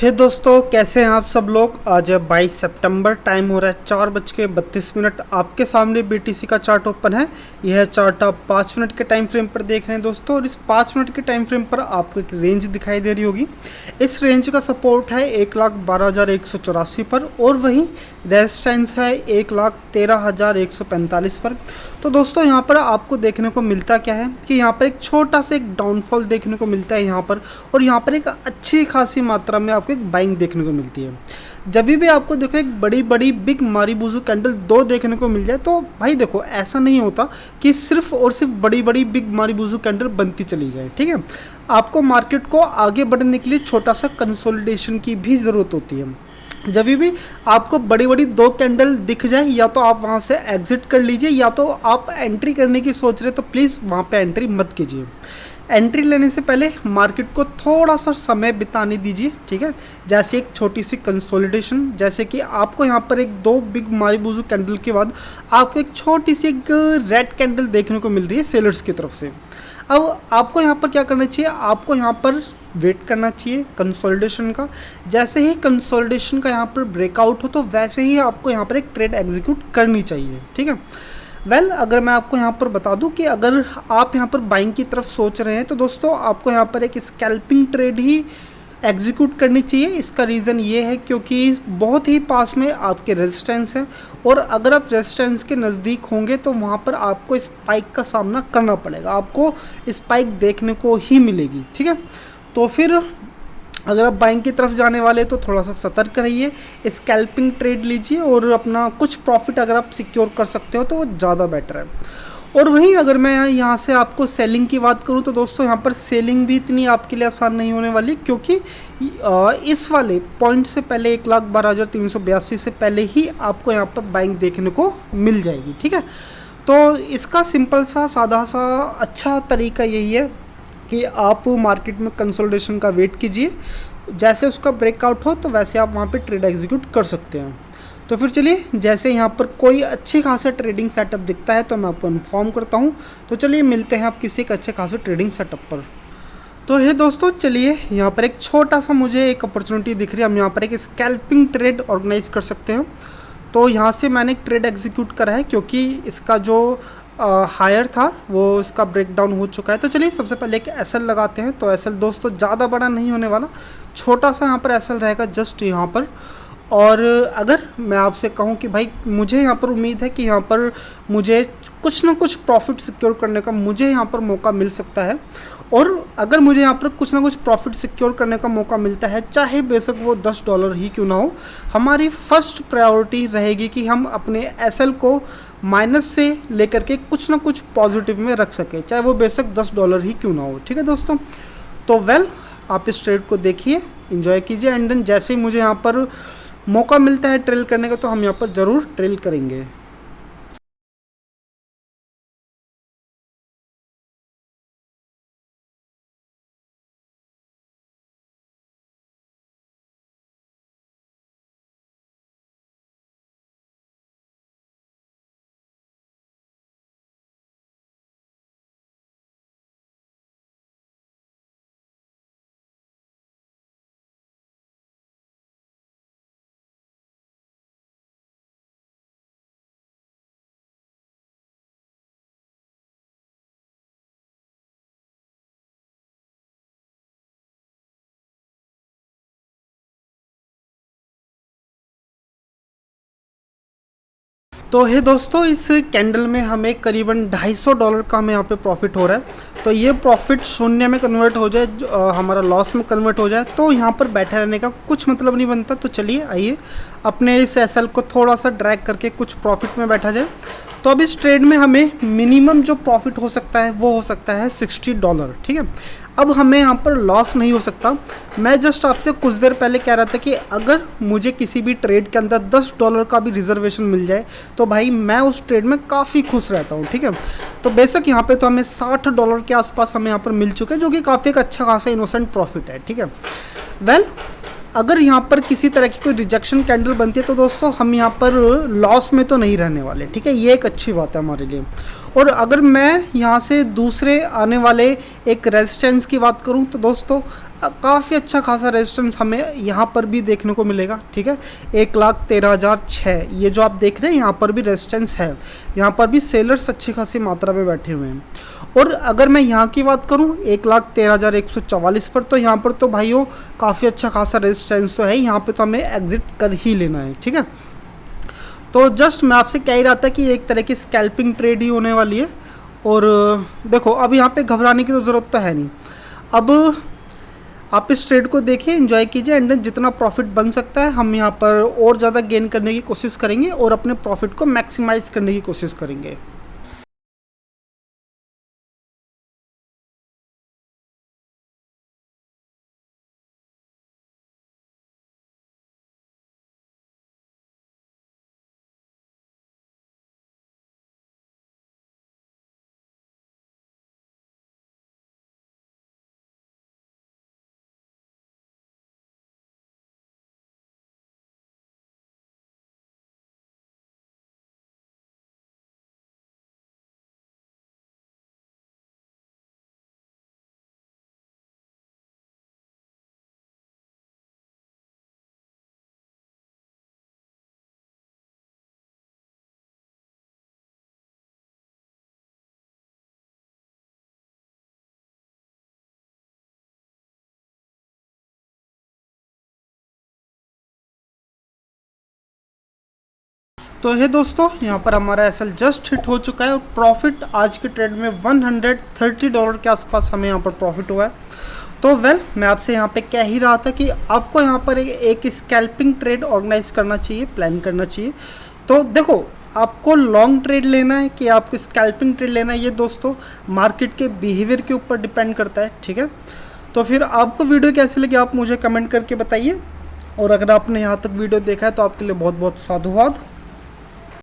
हे दोस्तों, कैसे हैं आप सब लोग। आज है 22 सितंबर, टाइम हो रहा है 4:32। आपके सामने बीटीसी का चार्ट ओपन है। यह चार्ट आप 5 मिनट के टाइम फ्रेम पर देख रहे हैं दोस्तों, और इस 5 मिनट के टाइम फ्रेम पर आपको एक रेंज दिखाई दे रही होगी। इस रेंज का सपोर्ट है 1,12,184 पर, और वहीं रेजिस्टेंस है 1,13,145 पर। तो दोस्तों यहाँ पर आपको देखने को मिलता क्या है कि यहाँ पर एक छोटा सा एक डाउनफॉल देखने को मिलता है यहाँ पर, और यहाँ पर एक अच्छी खासी मात्रा में आपको एक बाइंग देखने को मिलती है। जब भी आपको देखो एक बड़ी बड़ी बिग मारीबुजू कैंडल दो देखने को मिल जाए, तो भाई देखो ऐसा नहीं होता कि सिर्फ और सिर्फ बड़ी बड़ी बिग मारीबुजू कैंडल बनती चली जाए। ठीक है, आपको मार्केट को आगे बढ़ने के लिए छोटा सा कंसोलिडेशन की भी ज़रूरत होती है। जब भी आपको बड़ी बड़ी दो कैंडल दिख जाए, या तो आप वहाँ से एग्जिट कर लीजिए, या तो आप एंट्री करने की सोच रहे तो प्लीज़ वहाँ पे एंट्री मत कीजिए। एंट्री लेने से पहले मार्केट को थोड़ा सा समय बिताने दीजिए। ठीक है, जैसे एक छोटी सी कंसोलिडेशन, जैसे कि आपको यहाँ पर एक दो बिग मारीबुजू कैंडल के बाद आपको एक छोटी सी एक रेड कैंडल देखने को मिल रही है सेलर्स की तरफ से। अब आपको यहाँ पर क्या करना चाहिए, आपको यहाँ पर वेट करना चाहिए कंसोलिडेशन का। जैसे ही कंसोलिडेशन का यहाँ पर ब्रेकआउट हो, तो वैसे ही आपको यहाँ पर एक ट्रेड एग्जीक्यूट करनी चाहिए। ठीक है, अगर मैं आपको यहाँ पर बता दूँ कि अगर आप यहाँ पर बाइंग की तरफ सोच रहे हैं, तो दोस्तों आपको यहाँ पर एक स्कैल्पिंग ट्रेड ही एग्जीक्यूट करनी चाहिए। इसका रीज़न ये है क्योंकि बहुत ही पास में आपके रेजिस्टेंस है, और अगर आप रेजिस्टेंस के नज़दीक होंगे तो वहाँ पर आपको स्पाइक का सामना करना पड़ेगा, आपको स्पाइक देखने को ही मिलेगी। ठीक है, तो फिर अगर आप बाइंग की तरफ जाने वाले तो थोड़ा सा सतर्क रहिए, स्कैल्पिंग ट्रेड लीजिए, और अपना कुछ प्रॉफिट अगर आप सिक्योर कर सकते हो तो वो ज़्यादा बेटर है। और वहीं अगर मैं यहाँ से आपको सेलिंग की बात करूँ, तो दोस्तों यहाँ पर सेलिंग भी इतनी आपके लिए आसान नहीं होने वाली, क्योंकि इस वाले पॉइंट से पहले 1,12,382 से पहले ही आपको यहाँ पर बाइंग देखने को मिल जाएगी। ठीक है, तो इसका सिंपल सा सादा सा अच्छा तरीका यही है कि आप मार्केट में कंसोलिडेशन का वेट कीजिए, जैसे उसका ब्रेकआउट हो तो वैसे आप वहाँ पे ट्रेड एग्जीक्यूट कर सकते हैं। तो फिर चलिए, जैसे यहाँ पर कोई अच्छे खासा ट्रेडिंग सेटअप दिखता है तो मैं आपको इन्फॉर्म करता हूँ। तो चलिए मिलते हैं आप किसी एक अच्छे खासे ट्रेडिंग सेटअप पर। तो ये दोस्तों चलिए, यहाँ पर एक छोटा सा मुझे एक अपॉर्चुनिटी दिख रही है, हम यहाँ पर एक स्कैल्पिंग ट्रेड ऑर्गेनाइज कर सकते हैं। तो यहाँ से मैंने एक ट्रेड एग्जीक्यूट करा है, क्योंकि इसका जो हायर था वो इसका ब्रेकडाउन हो चुका है। तो चलिए सबसे पहले एक एसएल लगाते हैं। तो एसएल दोस्तों ज़्यादा बड़ा नहीं होने वाला, छोटा सा यहाँ पर एसएल रहेगा जस्ट यहाँ पर। और अगर मैं आपसे कहूँ कि भाई मुझे यहाँ पर उम्मीद है कि यहाँ पर मुझे कुछ ना कुछ प्रॉफिट सिक्योर करने का मुझे यहाँ पर मौका मिल सकता है, और अगर मुझे यहाँ पर कुछ ना कुछ प्रॉफिट सिक्योर करने का मौका मिलता है, चाहे बेशक वो $10 ही क्यों ना हो, हमारी फर्स्ट प्रायोरिटी रहेगी कि हम अपने एसएल को माइनस से लेकर के कुछ ना कुछ पॉजिटिव में रख सके, चाहे वो बेशक $10 ही क्यों ना हो। ठीक है दोस्तों, तो आप इस ट्रेड को देखिए, एंजॉय कीजिए, एंड देन जैसे ही मुझे यहाँ पर मौका मिलता है ट्रेल करने का, तो हम यहाँ पर ज़रूर ट्रेल करेंगे। तो हे दोस्तों, इस कैंडल में हमें करीबन $250 का हमें यहाँ पे प्रॉफिट हो रहा है। तो ये प्रॉफिट शून्य में कन्वर्ट हो जाए, हमारा लॉस में कन्वर्ट हो जाए, तो यहाँ पर बैठे रहने का कुछ मतलब नहीं बनता। तो चलिए आइए अपने इस एसएल को थोड़ा सा ड्रैग करके कुछ प्रॉफिट में बैठा जाए। तो अब इस ट्रेड में हमें मिनिमम जो प्रॉफिट हो सकता है वो हो सकता है $60। ठीक है, अब हमें यहाँ पर लॉस नहीं हो सकता। मैं जस्ट आपसे कुछ देर पहले कह रहा था कि अगर मुझे किसी भी ट्रेड के अंदर $10 का भी रिजर्वेशन मिल जाए, तो भाई मैं उस ट्रेड में काफ़ी खुश रहता हूँ। ठीक है, तो बेशक यहाँ पे तो हमें $60 के आसपास हमें यहाँ पर मिल चुके हैं, जो कि काफ़ी एक अच्छा खासा इनोसेंट प्रॉफिट है। ठीक है, अगर यहाँ पर किसी तरह की कोई रिजेक्शन कैंडल बनती है, तो दोस्तों हम यहाँ पर लॉस में तो नहीं रहने वाले। ठीक है, ये एक अच्छी बात है हमारे लिए। और अगर मैं यहाँ से दूसरे आने वाले एक रेजिस्टेंस की बात करूँ तो दोस्तों काफ़ी अच्छा खासा रेजिस्टेंस हमें यहाँ पर भी देखने को मिलेगा, ठीक है। 1,13,006 ये जो आप देख रहे हैं यहाँ पर भी रेजिस्टेंस है, यहाँ पर भी सेलर्स अच्छी खासी मात्रा में बैठे हुए हैं। और अगर मैं यहाँ की बात करूँ 1,13,144 पर, तो यहाँ पर तो भाइयों काफ़ी अच्छा खासा रेजिस्टेंस तो है, यहाँ पर तो हमें एग्जिट कर ही लेना है, ठीक है। तो जस्ट मैं आपसे कह ही रहा था कि एक तरह की स्कैल्पिंग ट्रेड ही होने वाली है। और देखो अब यहाँ पे घबराने की तो ज़रूरत तो है नहीं। अब आप इस ट्रेड को देखिए, एंजॉय कीजिए, एंड देन जितना प्रॉफिट बन सकता है हम यहाँ पर और ज़्यादा गेन करने की कोशिश करेंगे और अपने प्रॉफिट को मैक्सिमाइज करने की कोशिश करेंगे। तो है दोस्तों, यहाँ पर हमारा एसएल जस्ट हिट हो चुका है और प्रॉफिट आज के ट्रेड में $130 के आसपास हमें यहाँ पर प्रॉफिट हुआ है। तो मैं आपसे यहाँ पे कह ही रहा था कि आपको यहाँ पर एक स्कैल्पिंग ट्रेड ऑर्गेनाइज करना चाहिए, प्लान करना चाहिए। तो देखो आपको लॉन्ग ट्रेड लेना है कि आपको स्कैल्पिंग ट्रेड लेना है, ये दोस्तों मार्केट के बिहेवियर के ऊपर डिपेंड करता है, ठीक है। तो फिर आपको वीडियो कैसी लगी आप मुझे कमेंट करके बताइए, और अगर आपने यहाँ तक वीडियो देखा है तो आपके लिए बहुत बहुत साधुवाद।